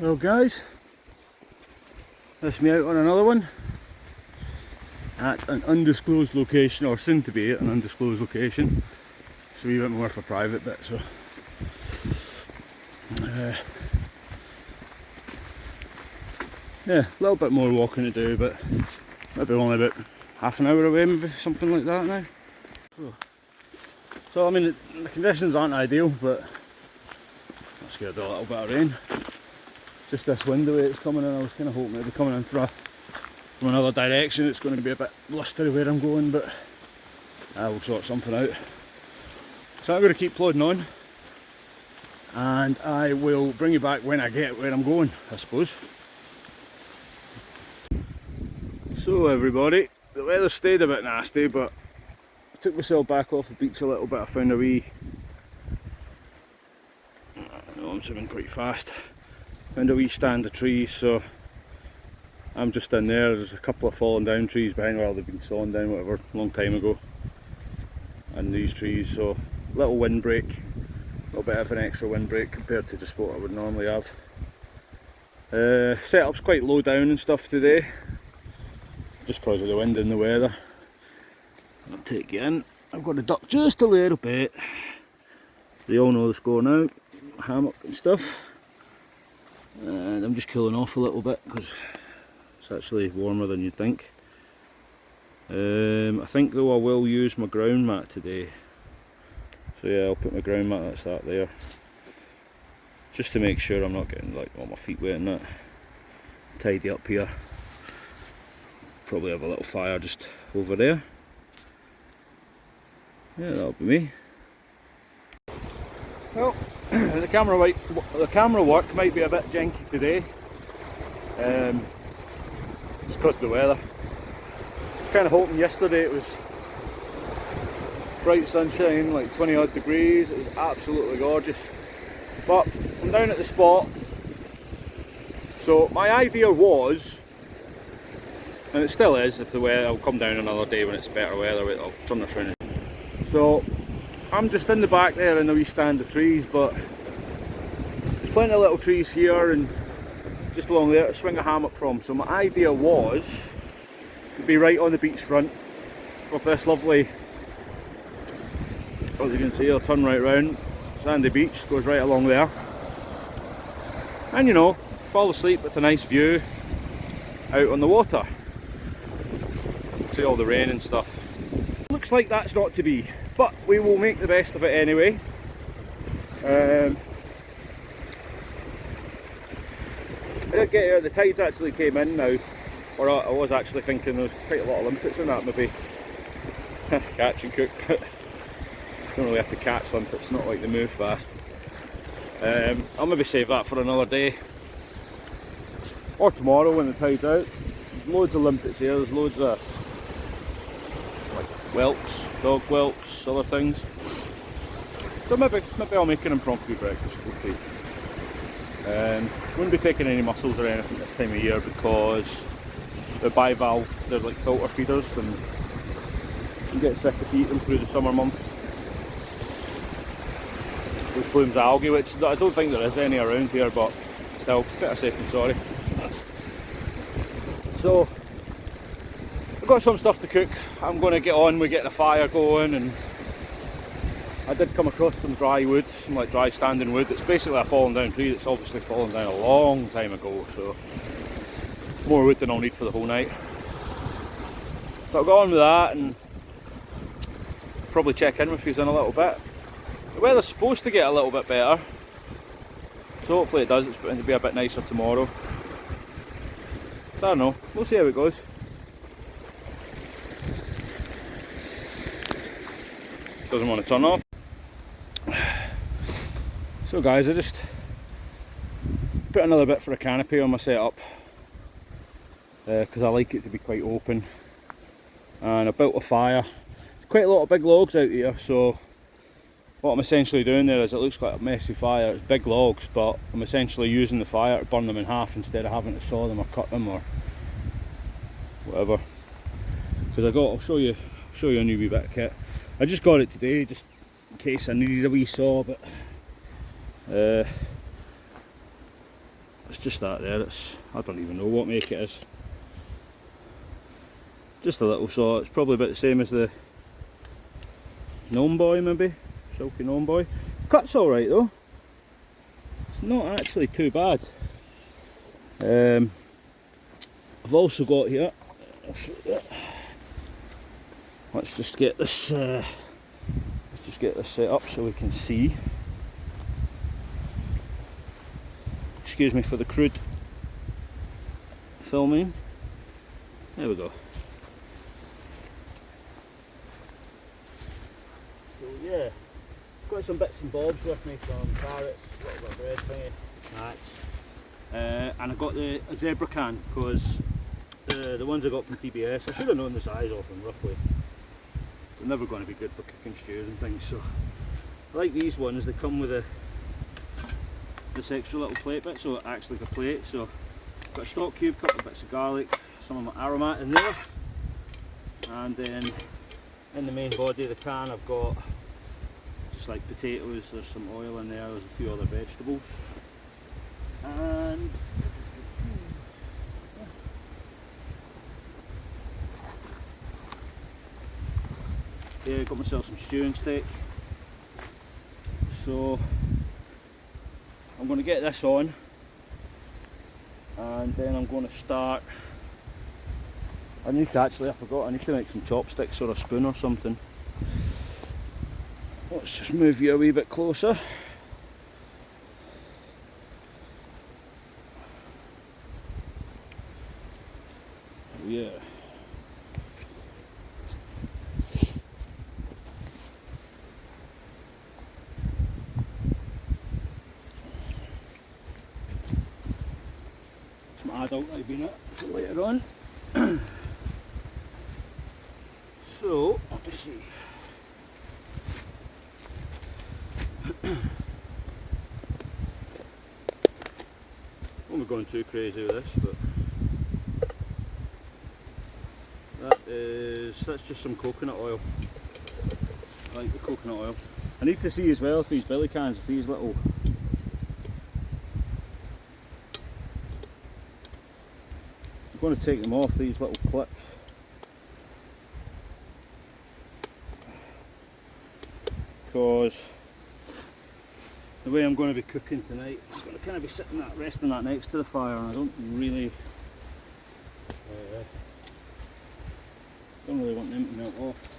Well guys, that's me out on another one at an undisclosed location, or soon to be at an undisclosed location. It's a wee bit more for private bit, so yeah, a little bit more walking to do, but maybe only about half an hour away, maybe something like that now. So I mean, the conditions aren't ideal, but I'm scared of a little bit of rain. Just this wind the way it's coming in, I was kind of hoping it'd be coming in from another direction. It's going to be a bit blustery where I'm going, but I will sort something out. So I'm going to keep plodding on, and I will bring you back when I get where I'm going, I suppose. So everybody, the weather stayed a bit nasty, but I took myself back off the beach a little bit. I found a wee... I know I'm swimming quite fast. Found a wee stand of trees, so I'm just in there. There's a couple of fallen down trees behind, well, they've been sawn down, whatever, a long time ago. And these trees, so little windbreak, a little bit of an extra windbreak compared to just what I would normally have. Setup's quite low down and stuff today, just because of the wind and the weather. I'll take you in. I've got to duck just a little bit. They all know the score now, hammock and stuff. And I'm just cooling off a little bit because it's actually warmer than you'd think. I think though I will use my ground mat today. So yeah, I'll put my ground mat, that's that there. Just to make sure I'm not getting like all my feet wet and that. Tidy up here. Probably have a little fire just over there. Yeah, that'll be me. Well, the camera work might be a bit janky today. It's because of the weather. Kind of hoping yesterday it was bright sunshine, like 20 odd degrees. It was absolutely gorgeous. But I'm down at the spot. So my idea was, and it still is, if the weather, I'll come down another day when it's better weather, I'll turn this around. So I'm just in the back there in the wee stand of trees, but there's plenty of little trees here and just along there to swing a hammock from. So my idea was to be right on the beachfront with this lovely, as you can see, I'll turn right round, sandy beach, goes right along there. And you know, fall asleep with a nice view out on the water. See all the rain and stuff. Looks like that's not to be, but we will make the best of it anyway. I did get here, the tides actually came in now, or I was actually thinking there was quite a lot of limpets in that, maybe catch and cook. Don't really have to catch limpets, not like they move fast. I'll maybe save that for another day, or tomorrow when the tide's out. There's loads of limpets here, there's loads of like whelks, dog whelks, other things. So maybe I'll make an impromptu breakfast, we'll see. Wouldn't be taking any mussels or anything this time of year because they're bivalve, they're like filter feeders and you get sick if you eat them through the summer months. Those blooms algae, which I don't think there is any around here, but still, better safe than sorry. So, I've got some stuff to cook. I'm going to get on with getting a fire going, and I did come across some dry wood, some like dry standing wood. It's basically a fallen down tree that's obviously fallen down a long time ago, so more wood than I'll need for the whole night. So I'll go on with that and probably check in with you in a little bit. The weather's supposed to get a little bit better, so hopefully it does. It's going to be a bit nicer tomorrow. So I don't know, we'll see how it goes. Doesn't want to turn off. So guys, I just put another bit for a canopy on my setup because I like it to be quite open, and I built a fire. There's quite a lot of big logs out here, so what I'm essentially doing there is, it looks like a messy fire, it's big logs, but I'm essentially using the fire to burn them in half instead of having to saw them or cut them or whatever. Because I'll show you a new wee bit of kit. I just got it today just in case I needed a wee saw, but it's just that there. I don't even know what make it is. Just a little saw. It's probably about the same as the gnome boy, maybe silky gnome boy. Cut's all right though. It's not actually too bad. I've also got here. Let's just get this. Set up so we can see. Excuse me for the crude filming. There we go. So yeah, got some bits and bobs with me, some carrots, a little bit of bread thingy, snacks, and I got a zebra can because the ones I got from TBS, I should have known the size of them roughly. They're never going to be good for cooking stews and things, so I like these ones. They come with this extra little plate bit, so it acts like a plate. So I've got a stock cube, a couple of bits of garlic, some of my aromat in there, and then in the main body of the can I've got just like potatoes, there's some oil in there, there's a few other vegetables, and yeah, got myself some stewing steak. So I'm going to get this on, and then I'm going to start. I need to actually, I forgot, I need to make some chopsticks or a spoon or something. Let's just move you a wee bit closer. Yeah. Adult I've been at for later on. So let me see. I'm not going too crazy with this, but that's just some coconut oil. I like the coconut oil. I need to see as well if these billy cans, if these little I'm going to take them off, these little clips, because the way I'm going to be cooking tonight, I'm going to kind of be resting that next to the fire, and I don't really want them to melt off.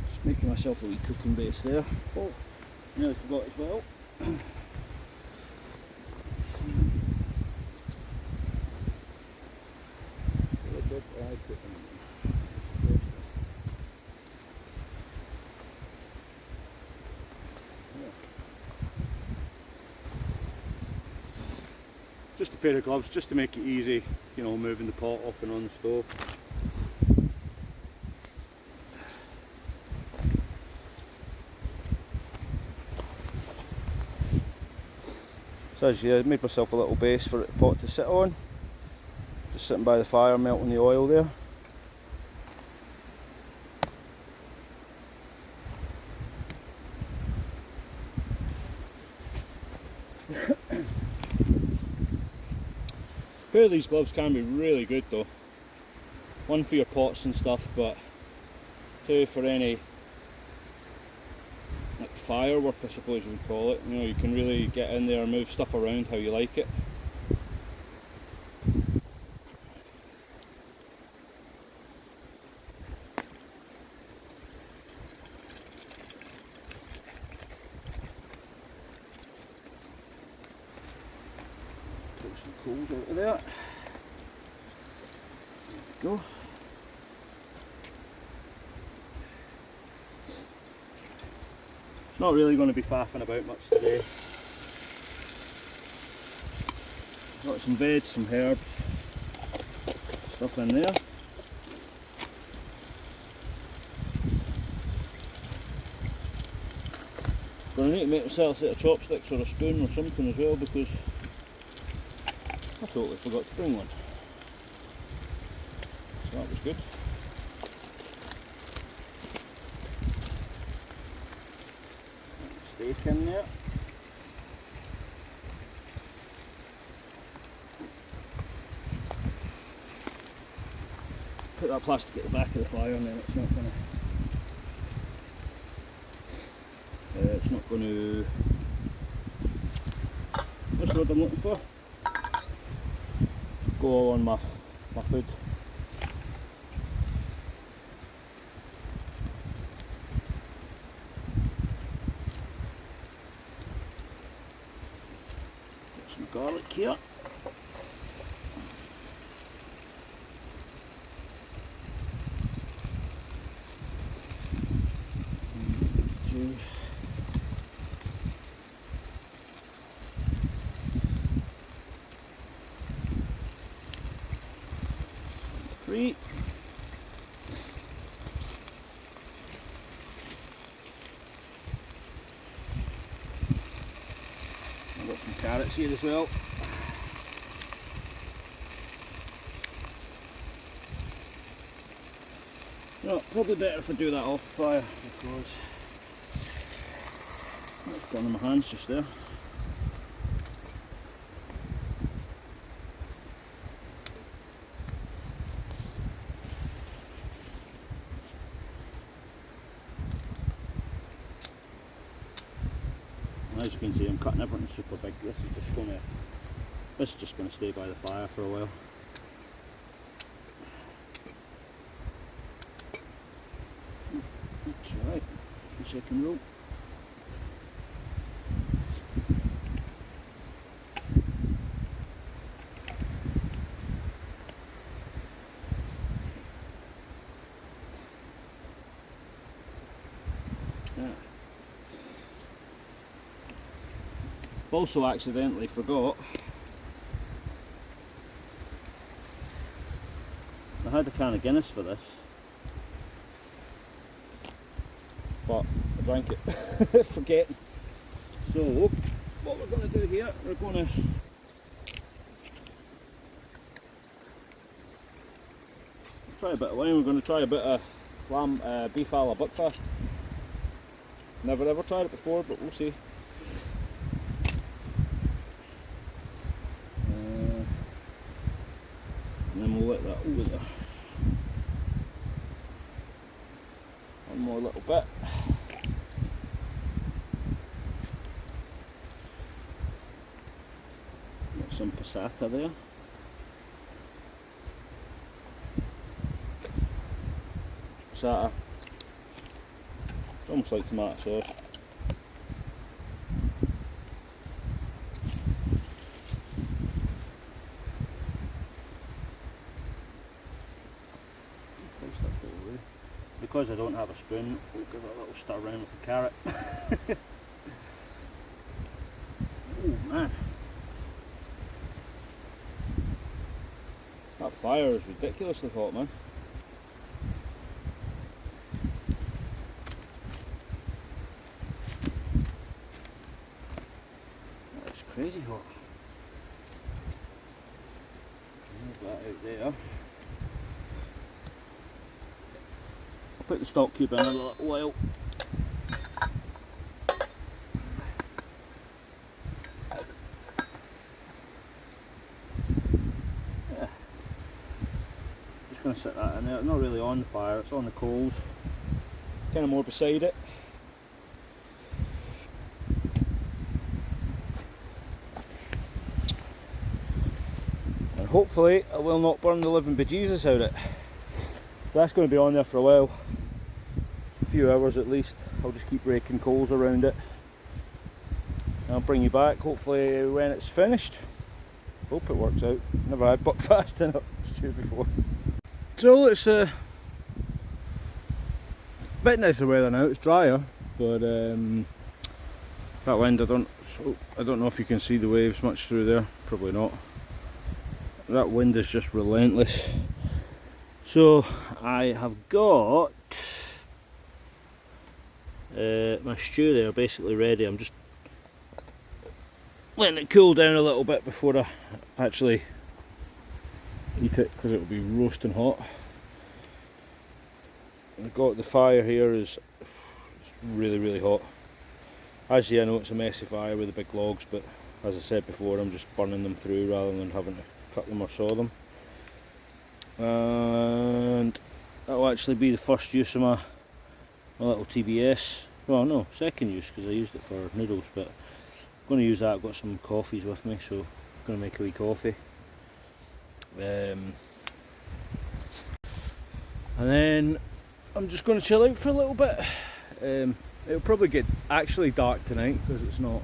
Just making myself a wee cooking base there. Oh, nearly forgot as well. Just a pair of gloves, just to make it easy, you know, moving the pot off and on the stove. So as you made myself a little base for the pot to sit on, just sitting by the fire melting the oil there. A pair of these gloves can be really good though. One for your pots and stuff, but two for any like firework, I suppose you would call it. You know, you can really get in there and move stuff around how you like it. Take some coals out of there. There we go. Not really going to be faffing about much today. Got some veg, some herbs, stuff in there. Going to need to make myself a set of chopsticks or a spoon or something as well, because I totally forgot to bring one. So that was good. Steak in there. Put that plastic at the back of the fire and then it's not going to what's the word I'm looking for? Go all on my food. Get some garlic here. Three. I've got some carrots here as well. No, probably better if I do that off the fire because it's gone in my hands just there. As you can see, I'm cutting everything super big. This is just going to stay by the fire for a while. That's right. Second roll. Yeah. Also accidentally forgot I had a can of Guinness for this, but I drank it forgetting. So what we're going to do here, we're going to try a bit of wine. We're going to try a bit of beef a la buckfast. Never ever tried it before, but we'll see. And then we'll let that over there. One more little bit. Got some passata there. Passata. It's almost like tomato sauce. Because I don't have a spoon, we'll give it a little stir around with the carrot. Oh man, that fire is ridiculously hot, man. That's crazy hot. Move that out there. Put the stock cube in a little while. Yeah. Just going to set that in there. It's not really on the fire, it's on the coals. Kind of more beside it. And hopefully I will not burn the living bejesus out of it. That's going to be on there for a while. A few hours at least. I'll just keep raking coals around it. And I'll bring you back hopefully when it's finished. Hope it works out. Never had buckfast in it before. So it's a bit nicer weather now. It's drier, but that wind I don't know if you can see the waves much through there. Probably not. That wind is just relentless. So I have got my stew there basically ready. I'm just letting it cool down a little bit before I actually eat it, because it will be roasting hot. I've got the fire here is really hot. As you know, it's a messy fire with the big logs, but as I said before, I'm just burning them through rather than having to cut them or saw them. And that'll actually be the first use of my little TBS. Well, no, second use, because I used it for noodles, but I'm going to use that. I've got some coffees with me, so I'm going to make a wee coffee. And then I'm just going to chill out for a little bit. It'll probably get actually dark tonight because it's not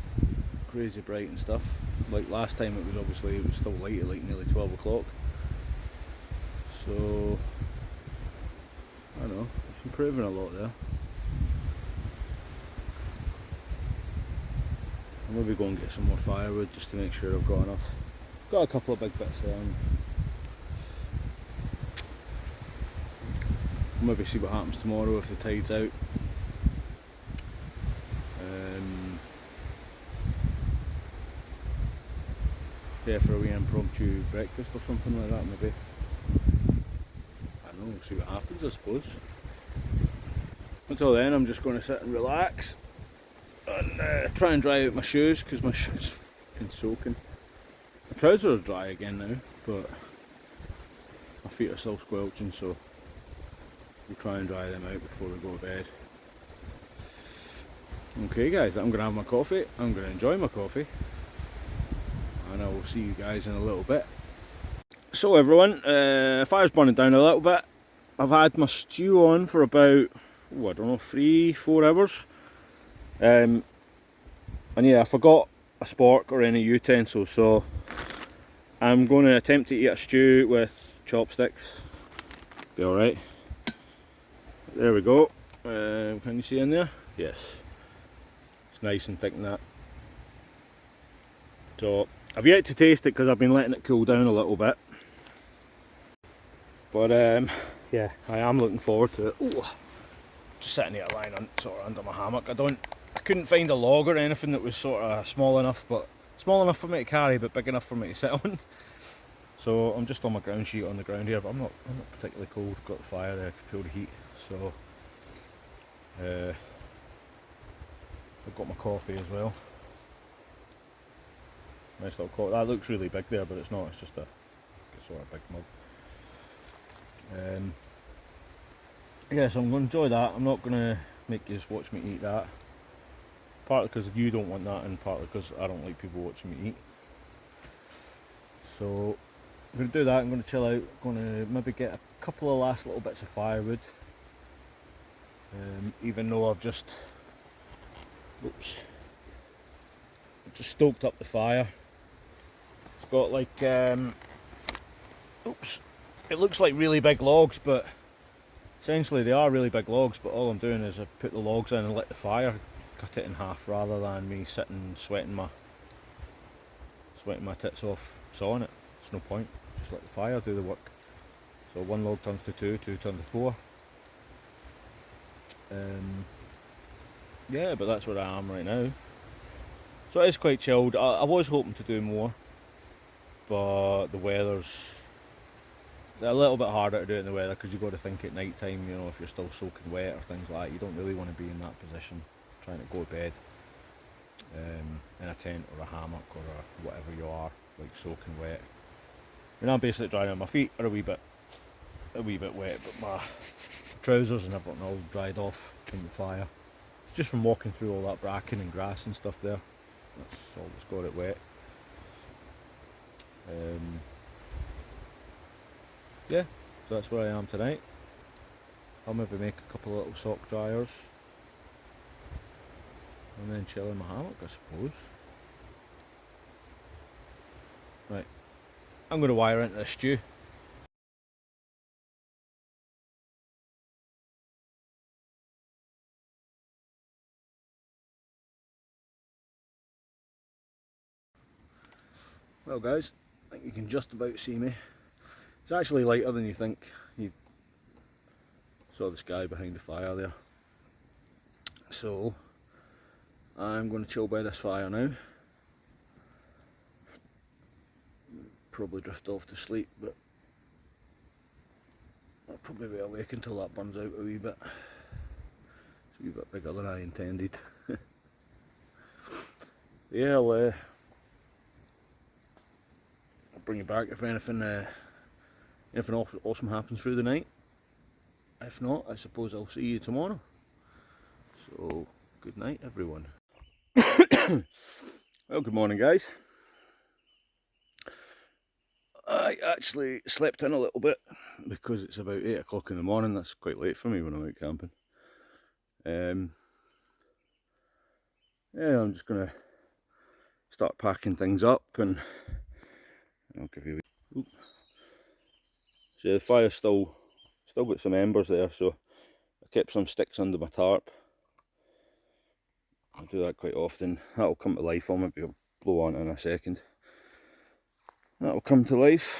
crazy bright and stuff. Like last time, it was still light at like nearly 12 o'clock. So I don't know, it's improving a lot there. I'll maybe go and get some more firewood just to make sure I've got enough. Got a couple of big bits there. Maybe see what happens tomorrow if the tide's out. Yeah, for a wee impromptu breakfast or something like that, maybe. I don't know, we'll see what happens, I suppose. Until then, I'm just going to sit and relax and try and dry out my shoes, because my shoes are fucking soaking. My trousers are dry again now, but my feet are still squelching, so we'll try and dry them out before we go to bed. Okay guys, I'm going to have my coffee, I'm going to enjoy my coffee, and I will see you guys in a little bit. So everyone, fire's burning down a little bit. I've had my stew on for about, I don't know, 3-4 hours. And yeah, I forgot a spork or any utensils, so I'm going to attempt to eat a stew with chopsticks. Be alright. There we go. Can you see in there? Yes. It's nice and thick and that. So I've yet to taste it because I've been letting it cool down a little bit. But yeah, I am looking forward to it. Ooh, just sitting here lying sort of under my hammock. I couldn't find a log or anything that was sort of small enough for me to carry, but big enough for me to sit on. So I'm just on my ground sheet on the ground here, but I'm not particularly cold. Got the fire there, I can feel the heat. So I've got my coffee as well. Nice little coffee. That looks really big there, but it's not. It's just a sort of big mug. Yeah, so I'm going to enjoy that. I'm not going to make you watch me eat that. Partly because you don't want that, and partly because I don't like people watching me eat. So I'm going to do that. I'm going to chill out. I'm going to maybe get a couple of last little bits of firewood. Even though I've just stoked up the fire. It's got like it looks like really big logs, but essentially they are really big logs, but all I'm doing is I put the logs in and let the fire cut it in half, rather than me sitting sweating my tits off sawing it. There's no point, just let the fire do the work. So one log turns to two turns to four. Yeah, but that's where I am right now. So it is quite chilled. I was hoping to do more, but the weather's a little bit harder to do it in the weather, because you've got to think at night time, you know, if you're still soaking wet or things like that, you don't really want to be in that position, trying to go to bed in a tent or a hammock or whatever you are, like soaking wet. I mean, I'm basically drying out. My feet are a wee bit wet, but my trousers and everything all dried off from the fire, just from walking through all that bracken and grass and stuff there. That's all that's got it wet. Yeah, so that's where I am tonight. I'll maybe make a couple of little sock dryers and then chill in my hammock, I suppose. Right, I'm going to wire into the stew. Well guys, I think you can just about see me. It's actually lighter than you think. You saw the sky behind the fire there. So I'm going to chill by this fire now. probably drift off to sleep, but I'll probably be awake until that burns out a wee bit. It's a wee bit bigger than I intended. Yeah, I'll bring you back if anything awesome happens through the night. If not, I suppose I'll see you tomorrow. So, good night everyone. Well, good morning guys. I actually slept in a little bit because it's about 8 o'clock in the morning. That's quite late for me when I'm out camping. Yeah, I'm just going to start packing things up and I'll give you a... Oop. See, the fire's still got some embers there, so I kept some sticks under my tarp. I do that quite often. That'll come to life. I'll maybe blow on it in a second. That'll come to life.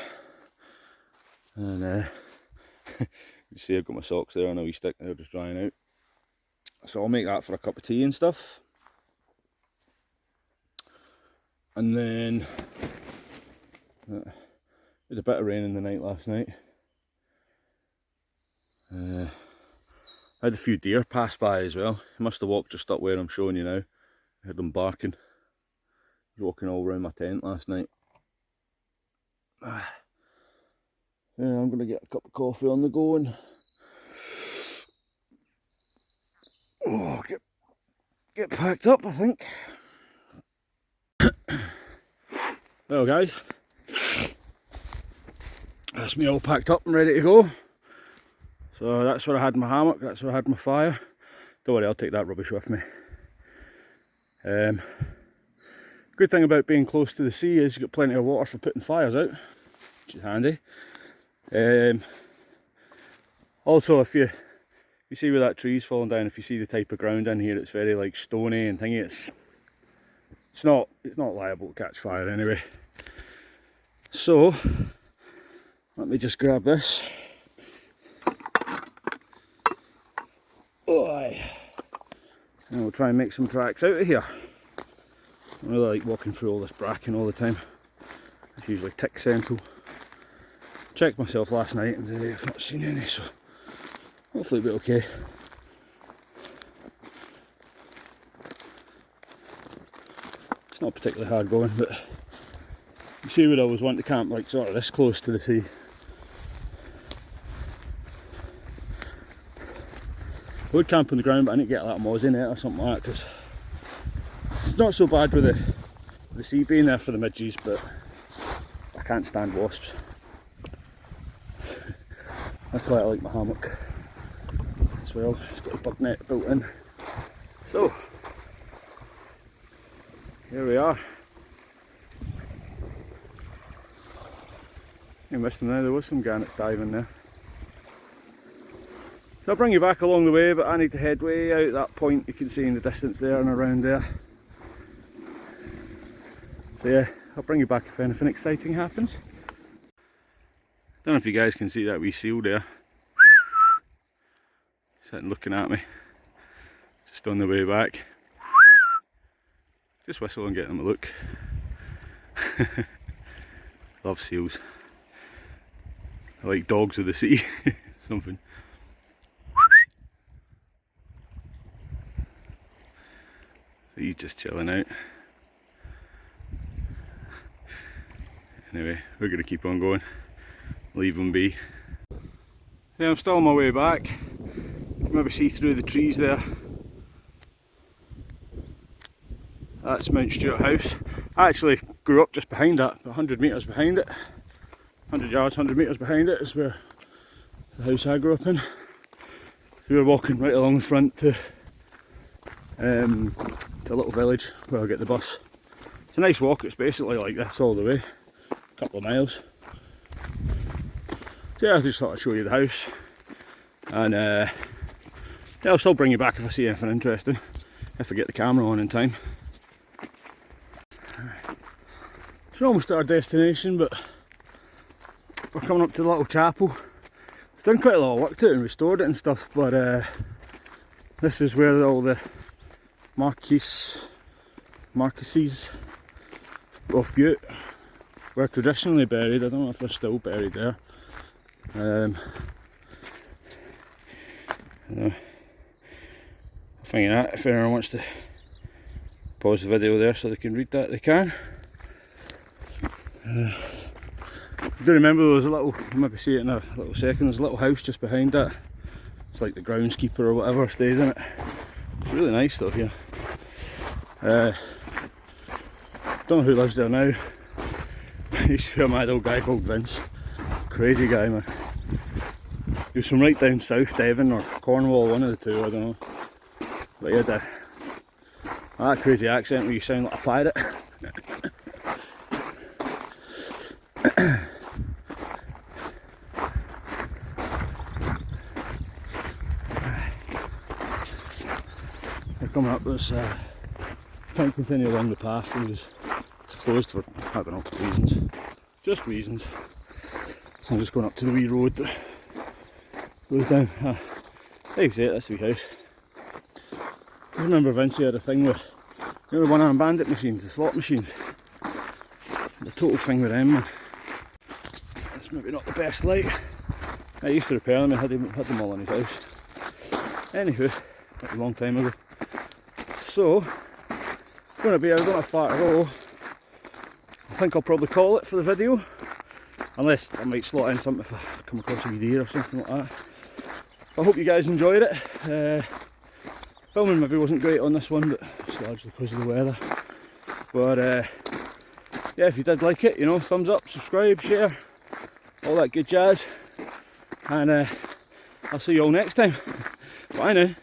And you see I've got my socks there and a wee stick there just drying out. So I'll make that for a cup of tea and stuff. And then we had a bit of rain in the night last night. I had a few deer pass by as well. I must have walked just up where I'm showing you now. I heard them barking. I was walking all around my tent last night. Yeah, I'm going to get a cup of coffee on the go and get packed up, I think. Well guys, that's me all packed up and ready to go. So that's where I had my hammock, that's where I had my fire. Don't worry, I'll take that rubbish with me. Good thing about being close to the sea is you've got plenty of water for putting fires out, which is handy. Also, if you see where that tree's falling down, if you see the type of ground in here, it's very like stony and thingy. It's not liable to catch fire anyway. So let me just grab this. Oh, and we'll try and make some tracks out of here. I really like walking through all this bracken all the time. It's usually tick central. Checked myself last night and today I've not seen any, so hopefully it'll be okay. It's not particularly hard going, but you see where I was wanting to camp, like sort of this close to the sea. I would camp on the ground, but I need to get a lot of moss in it or something like that, because it's not so bad with the sea being there for the midges, but I can't stand wasps. That's why I like my hammock as well. It's got a bug net built in. So, here we are. You missed them now, there was some gannets diving there. So I'll bring you back along the way, but I need to head way out that point you can see in the distance there and around there. So yeah, I'll bring you back if anything exciting happens. Don't know if you guys can see that wee seal there. Sitting looking at me. Just on the way back. Just whistle and get them a look. Love seals. I like dogs of the sea. Something. So he's just chilling out. Anyway, we're going to keep on going. Leave him be. Yeah, I'm still on my way back. You can maybe see through the trees there. That's Mount Stuart House. I actually grew up just behind that, 100 metres behind it. 100 yards, 100 metres behind it is where the house I grew up in. So we were walking right along the front to a little village where I get the bus. It's a nice walk, it's basically like this all the way. A couple of miles. So yeah, I just thought I'd show you the house. And yeah, I'll still bring you back if I see anything interesting. If I get the camera on in time. It's almost at our destination, but we're coming up to the little chapel. It's done quite a lot of work to it and restored it and stuff, but this is where all the Marquises of Butte were traditionally buried. I don't know if they're still buried there. I think that if anyone wants to pause the video there so they can read that, they can. I do remember there was a little, you maybe see it in a little second, there's a little house just behind that. It's like the groundskeeper or whatever stays in it. It's really nice though here. Don't know who lives there now. Used to be a mad old guy called Vince. Crazy guy, man. He was from right down south, Devon or Cornwall, one of the two, I don't know. But he had that crazy accent where you sound like a pirate. We're coming up this, can't continue along the path because it's closed for, I don't know, reasons. Just reasons. So I'm just going up to the wee road that goes down. There you see it, that's the wee house. I remember Vince had a thing with, you know, the one-arm bandit machines, the slot machines. The total thing with them, man. That's maybe not the best light. I used to repair them and had them all in his house. Anywho, that was a long time ago. So, it's going to be, I don't have far to go. I think I'll probably call it for the video. Unless I might slot in something if I come across a wee deer or something like that. I hope you guys enjoyed it. Filming maybe wasn't great on this one, but it's largely because of the weather. But yeah, if you did like it, you know, thumbs up, subscribe, share, all that good jazz. And I'll see you all next time. Bye now.